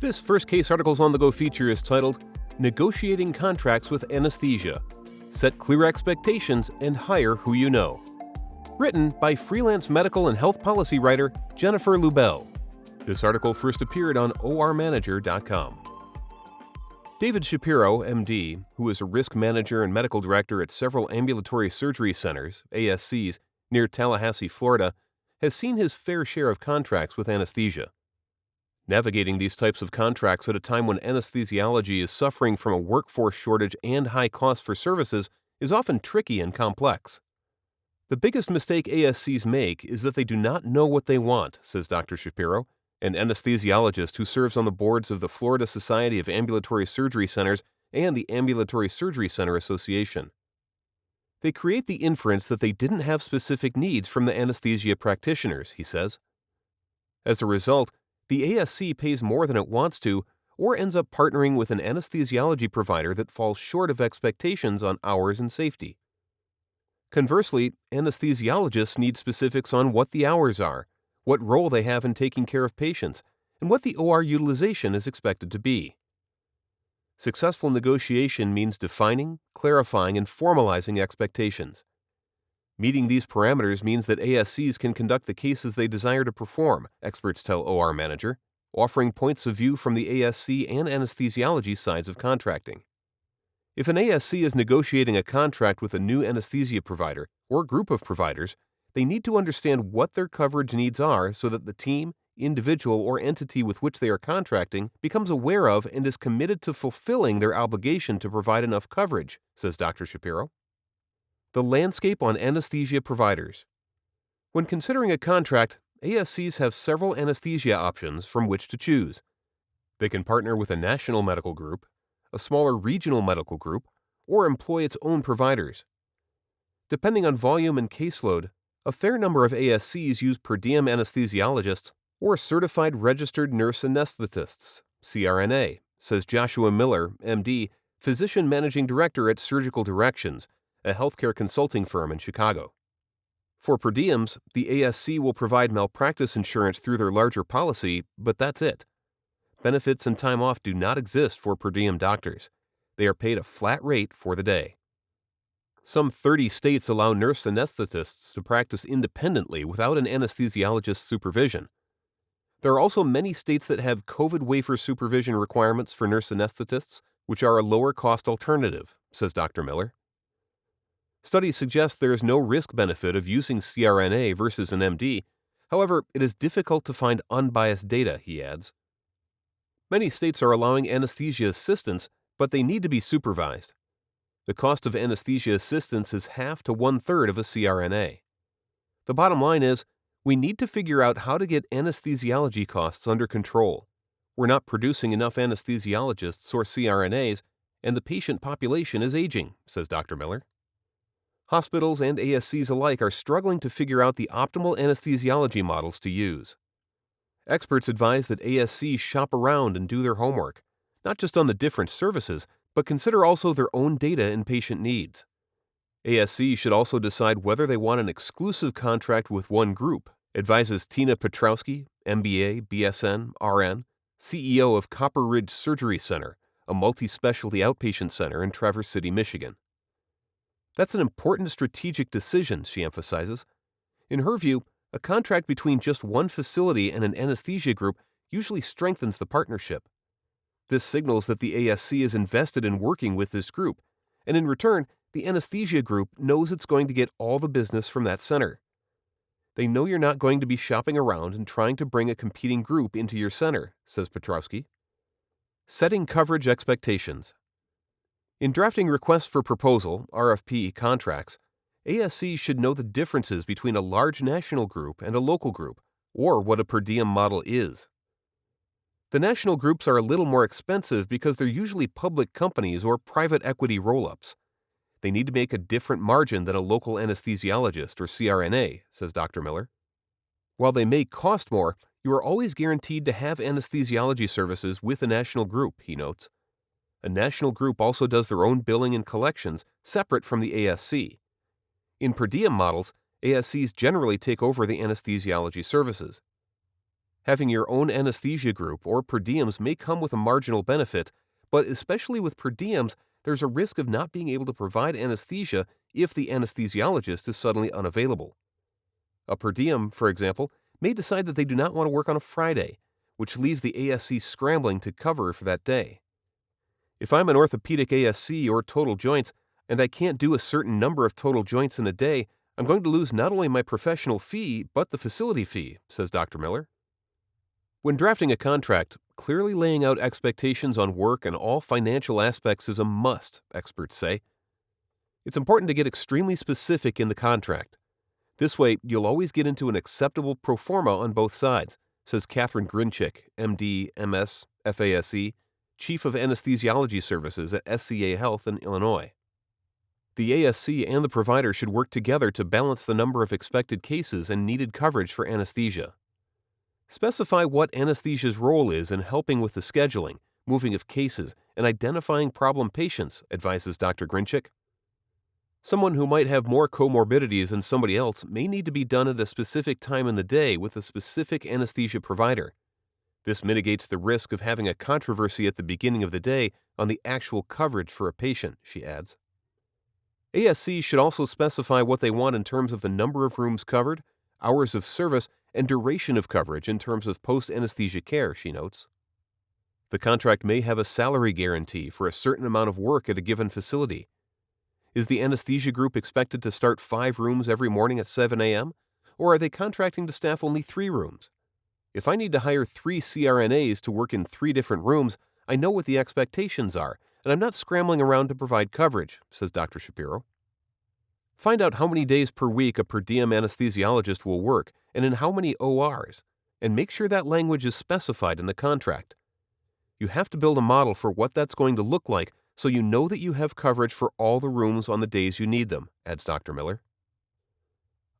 This first case articles on the go feature is titled Negotiating Contracts with Anesthesia. Set clear expectations and hire who you know. Written by freelance medical and health policy writer Jennifer Lubell. This article first appeared on ormanager.com. David Shapiro, MD, who is a risk manager and medical director at several ambulatory surgery centers, ASCs, near Tallahassee, Florida, has seen his fair share of contracts with anesthesia. Navigating these types of contracts at a time when anesthesiology is suffering from a workforce shortage and high costs for services is often tricky and complex. The biggest mistake ASCs make is that they do not know what they want, says Dr. Shapiro, an anesthesiologist who serves on the boards of the Florida Society of Ambulatory Surgery Centers and the Ambulatory Surgery Center Association. They create the inference that they didn't have specific needs from the anesthesia practitioners, he says. As a result, the ASC pays more than it wants to, or ends up partnering with an anesthesiology provider that falls short of expectations on hours and safety. Conversely, anesthesiologists need specifics on what the hours are, what role they have in taking care of patients, and what the OR utilization is expected to be. Successful negotiation means defining, clarifying, and formalizing expectations. Meeting these parameters means that ASCs can conduct the cases they desire to perform, experts tell OR Manager, offering points of view from the ASC and anesthesiology sides of contracting. If an ASC is negotiating a contract with a new anesthesia provider or group of providers, they need to understand what their coverage needs are so that the team, individual, or entity with which they are contracting becomes aware of and is committed to fulfilling their obligation to provide enough coverage, says Dr. Shapiro. The landscape on anesthesia providers. When considering a contract, ASCs have several anesthesia options from which to choose. They can partner with a national medical group, a smaller regional medical group, or employ its own providers. Depending on volume and caseload, a fair number of ASCs use per diem anesthesiologists or certified registered nurse anesthetists, CRNA, says Joshua Miller, MD, physician managing director at Surgical Directions, a healthcare consulting firm in Chicago. For per diems, the ASC will provide malpractice insurance through their larger policy, but that's it. Benefits and time off do not exist for per diem doctors. They are paid a flat rate for the day. Some 30 states allow nurse anesthetists to practice independently without an anesthesiologist's supervision. There are also many states that have COVID waiver supervision requirements for nurse anesthetists, which are a lower-cost alternative, says Dr. Miller. Studies suggest there is no risk-benefit of using CRNA versus an MD. However, it is difficult to find unbiased data, he adds. Many states are allowing anesthesia assistance, but they need to be supervised. The cost of anesthesia assistance is half to one-third of a CRNA. The bottom line is, we need to figure out how to get anesthesiology costs under control. We're not producing enough anesthesiologists or CRNAs, and the patient population is aging, says Dr. Miller. Hospitals and ASCs alike are struggling to figure out the optimal anesthesiology models to use. Experts advise that ASCs shop around and do their homework, not just on the different services, but consider also their own data and patient needs. ASCs should also decide whether they want an exclusive contract with one group, advises Tina Petrowski, MBA, BSN, RN, CEO of Copper Ridge Surgery Center, a multi-specialty outpatient center in Traverse City, Michigan. That's an important strategic decision, she emphasizes. In her view, a contract between just one facility and an anesthesia group usually strengthens the partnership. This signals that the ASC is invested in working with this group, and in return, the anesthesia group knows it's going to get all the business from that center. They know you're not going to be shopping around and trying to bring a competing group into your center, says Petrowski. Setting coverage expectations. In drafting requests for proposal, RFP, contracts, ASCs should know the differences between a large national group and a local group, or what a per diem model is. The national groups are a little more expensive because they're usually public companies or private equity roll-ups. They need to make a different margin than a local anesthesiologist or CRNA, says Dr. Miller. While they may cost more, you are always guaranteed to have anesthesiology services with a national group, he notes. A national group also does their own billing and collections, separate from the ASC. In per diem models, ASCs generally take over the anesthesiology services. Having your own anesthesia group or per diems may come with a marginal benefit, but especially with per diems, there's a risk of not being able to provide anesthesia if the anesthesiologist is suddenly unavailable. A per diem, for example, may decide that they do not want to work on a Friday, which leaves the ASC scrambling to cover for that day. If I'm an orthopedic ASC or total joints, and I can't do a certain number of total joints in a day, I'm going to lose not only my professional fee, but the facility fee, says Dr. Miller. When drafting a contract, clearly laying out expectations on work and all financial aspects is a must, experts say. It's important to get extremely specific in the contract. This way, you'll always get into an acceptable pro forma on both sides, says Catherine Grinchick, MD, MS, FASE, Chief of Anesthesiology Services at SCA Health in Illinois. The ASC and the provider should work together to balance the number of expected cases and needed coverage for anesthesia. Specify what anesthesia's role is in helping with the scheduling, moving of cases, and identifying problem patients, advises Dr. Grinchick. Someone who might have more comorbidities than somebody else may need to be done at a specific time in the day with a specific anesthesia provider. This mitigates the risk of having a controversy at the beginning of the day on the actual coverage for a patient, she adds. ASC should also specify what they want in terms of the number of rooms covered, hours of service, and duration of coverage in terms of post-anesthesia care, she notes. The contract may have a salary guarantee for a certain amount of work at a given facility. Is the anesthesia group expected to start 5 rooms every morning at 7 a.m., or are they contracting to staff only 3 rooms? If I need to hire 3 CRNAs to work in 3 different rooms, I know what the expectations are, and I'm not scrambling around to provide coverage, says Dr. Shapiro. Find out how many days per week a per diem anesthesiologist will work and in how many ORs, and make sure that language is specified in the contract. You have to build a model for what that's going to look like so you know that you have coverage for all the rooms on the days you need them, adds Dr. Miller.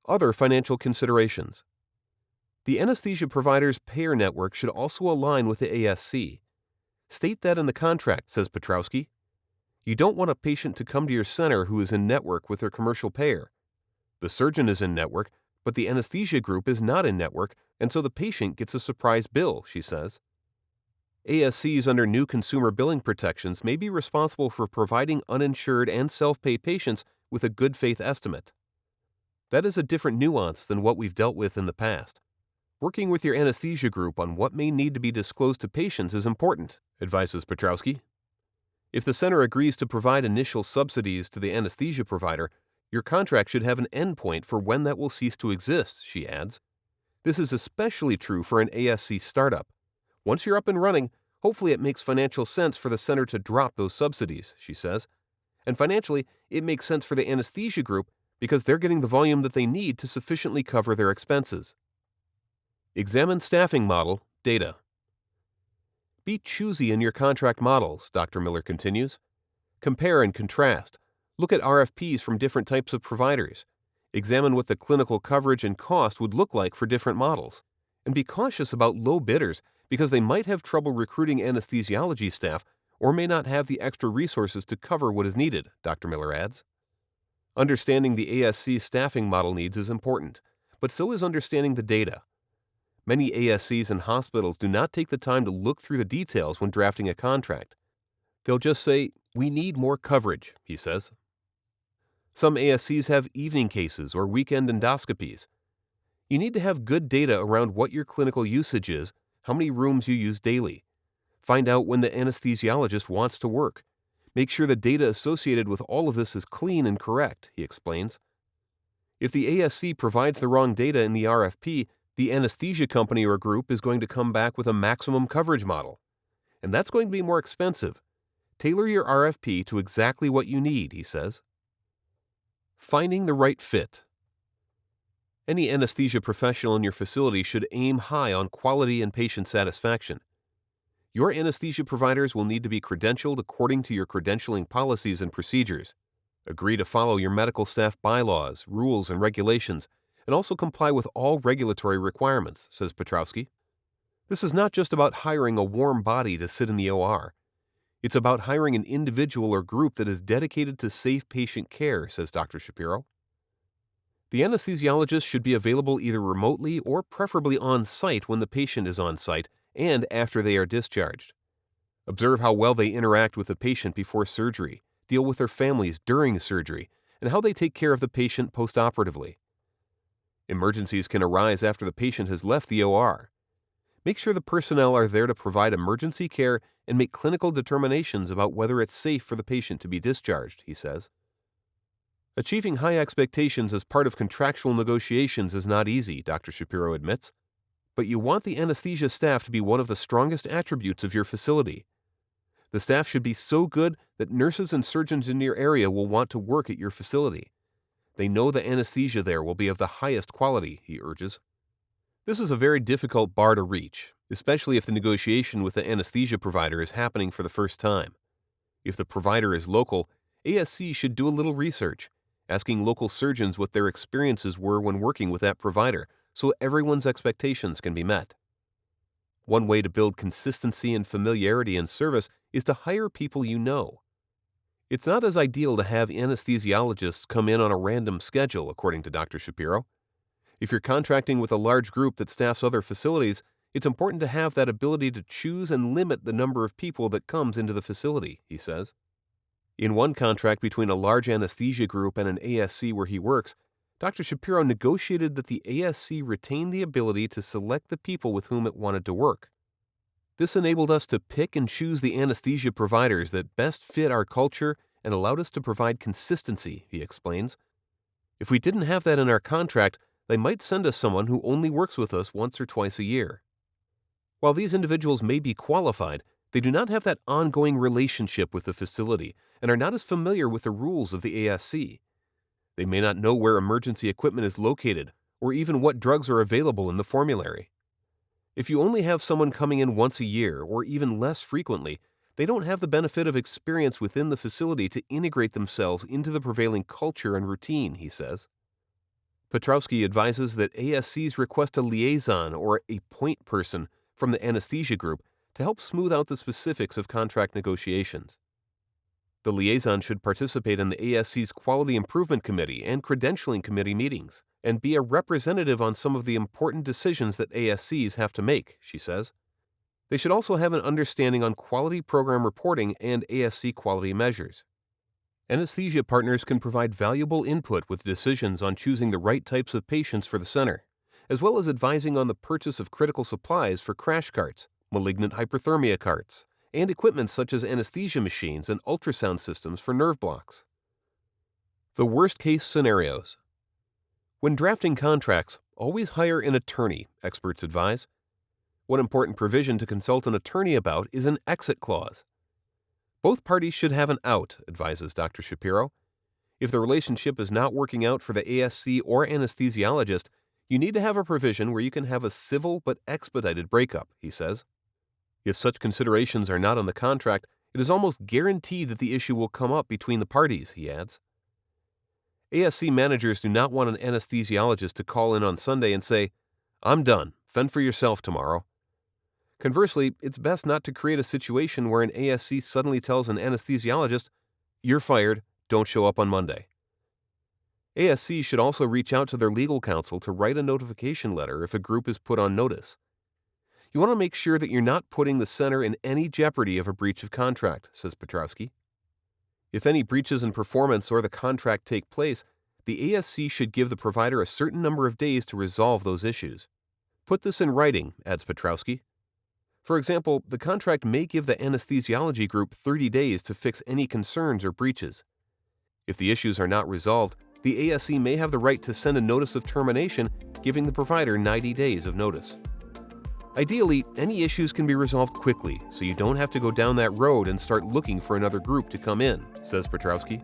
Other financial considerations. The anesthesia provider's payer network should also align with the ASC. State that in the contract, says Petrowski. You don't want a patient to come to your center who is in network with their commercial payer. The surgeon is in network, but the anesthesia group is not in network, and so the patient gets a surprise bill, she says. ASCs under new consumer billing protections may be responsible for providing uninsured and self-pay patients with a good faith estimate. That is a different nuance than what we've dealt with in the past. Working with your anesthesia group on what may need to be disclosed to patients is important, advises Petrowski. If the center agrees to provide initial subsidies to the anesthesia provider, your contract should have an endpoint for when that will cease to exist, she adds. This is especially true for an ASC startup. Once you're up and running, hopefully it makes financial sense for the center to drop those subsidies, she says. And financially, it makes sense for the anesthesia group because they're getting the volume that they need to sufficiently cover their expenses. Examine staffing model data. Be choosy in your contract models, Dr. Miller continues. Compare and contrast. Look at RFPs from different types of providers. Examine what the clinical coverage and cost would look like for different models. And be cautious about low bidders because they might have trouble recruiting anesthesiology staff or may not have the extra resources to cover what is needed, Dr. Miller adds. Understanding the ASC staffing model needs is important, but so is understanding the data. Many ASCs and hospitals do not take the time to look through the details when drafting a contract. They'll just say, "We need more coverage," he says. Some ASCs have evening cases or weekend endoscopies. You need to have good data around what your clinical usage is, how many rooms you use daily. Find out when the anesthesiologist wants to work. Make sure the data associated with all of this is clean and correct, he explains. If the ASC provides the wrong data in the RFP, the anesthesia company or group is going to come back with a maximum coverage model. And that's going to be more expensive. Tailor your RFP to exactly what you need, he says. Finding the right fit. Any anesthesia professional in your facility should aim high on quality and patient satisfaction. Your anesthesia providers will need to be credentialed according to your credentialing policies and procedures. Agree to follow your medical staff bylaws, rules, and regulations, and also comply with all regulatory requirements, says Petrowski. This is not just about hiring a warm body to sit in the OR. It's about hiring an individual or group that is dedicated to safe patient care, says Dr. Shapiro. The anesthesiologist should be available either remotely or preferably on site when the patient is on site and after they are discharged. Observe how well they interact with the patient before surgery, deal with their families during surgery, and how they take care of the patient postoperatively. Emergencies can arise after the patient has left the OR. Make sure the personnel are there to provide emergency care and make clinical determinations about whether it's safe for the patient to be discharged, he says. Achieving high expectations as part of contractual negotiations is not easy, Dr. Shapiro admits, but you want the anesthesia staff to be one of the strongest attributes of your facility. The staff should be so good that nurses and surgeons in your area will want to work at your facility. They know the anesthesia there will be of the highest quality, he urges. This is a very difficult bar to reach, especially if the negotiation with the anesthesia provider is happening for the first time. If the provider is local, ASC should do a little research, asking local surgeons what their experiences were when working with that provider so everyone's expectations can be met. One way to build consistency and familiarity in service is to hire people you know. It's not as ideal to have anesthesiologists come in on a random schedule, according to Dr. Shapiro. If you're contracting with a large group that staffs other facilities, it's important to have that ability to choose and limit the number of people that comes into the facility, he says. In one contract between a large anesthesia group and an ASC where he works, Dr. Shapiro negotiated that the ASC retain the ability to select the people with whom it wanted to work. This enabled us to pick and choose the anesthesia providers that best fit our culture and allowed us to provide consistency, he explains. If we didn't have that in our contract, they might send us someone who only works with us once or twice a year. While these individuals may be qualified, they do not have that ongoing relationship with the facility and are not as familiar with the rules of the ASC. They may not know where emergency equipment is located or even what drugs are available in the formulary. If you only have someone coming in once a year or even less frequently, they don't have the benefit of experience within the facility to integrate themselves into the prevailing culture and routine, he says. Petrowski advises that ASCs request a liaison or a point person from the anesthesia group to help smooth out the specifics of contract negotiations. The liaison should participate in the ASC's Quality Improvement Committee and Credentialing Committee meetings and be a representative on some of the important decisions that ASCs have to make, she says. They should also have an understanding on quality program reporting and ASC quality measures. Anesthesia partners can provide valuable input with decisions on choosing the right types of patients for the center, as well as advising on the purchase of critical supplies for crash carts, malignant hyperthermia carts, and equipment such as anesthesia machines and ultrasound systems for nerve blocks. The worst-case scenarios. When drafting contracts, always hire an attorney, experts advise. One important provision to consult an attorney about is an exit clause. Both parties should have an out, advises Dr. Shapiro. If the relationship is not working out for the ASC or anesthesiologist, you need to have a provision where you can have a civil but expedited breakup, he says. If such considerations are not on the contract, it is almost guaranteed that the issue will come up between the parties, he adds. ASC managers do not want an anesthesiologist to call in on Sunday and say, "I'm done, fend for yourself tomorrow." Conversely, it's best not to create a situation where an ASC suddenly tells an anesthesiologist, "You're fired, don't show up on Monday." ASC should also reach out to their legal counsel to write a notification letter if a group is put on notice. You want to make sure that you're not putting the center in any jeopardy of a breach of contract, says Petrowski. If any breaches in performance or the contract take place, the ASC should give the provider a certain number of days to resolve those issues. Put this in writing, adds Petrowski. For example, the contract may give the anesthesiology group 30 days to fix any concerns or breaches. If the issues are not resolved, the ASC may have the right to send a notice of termination, giving the provider 90 days of notice. Ideally, any issues can be resolved quickly, so you don't have to go down that road and start looking for another group to come in, says Petrowski.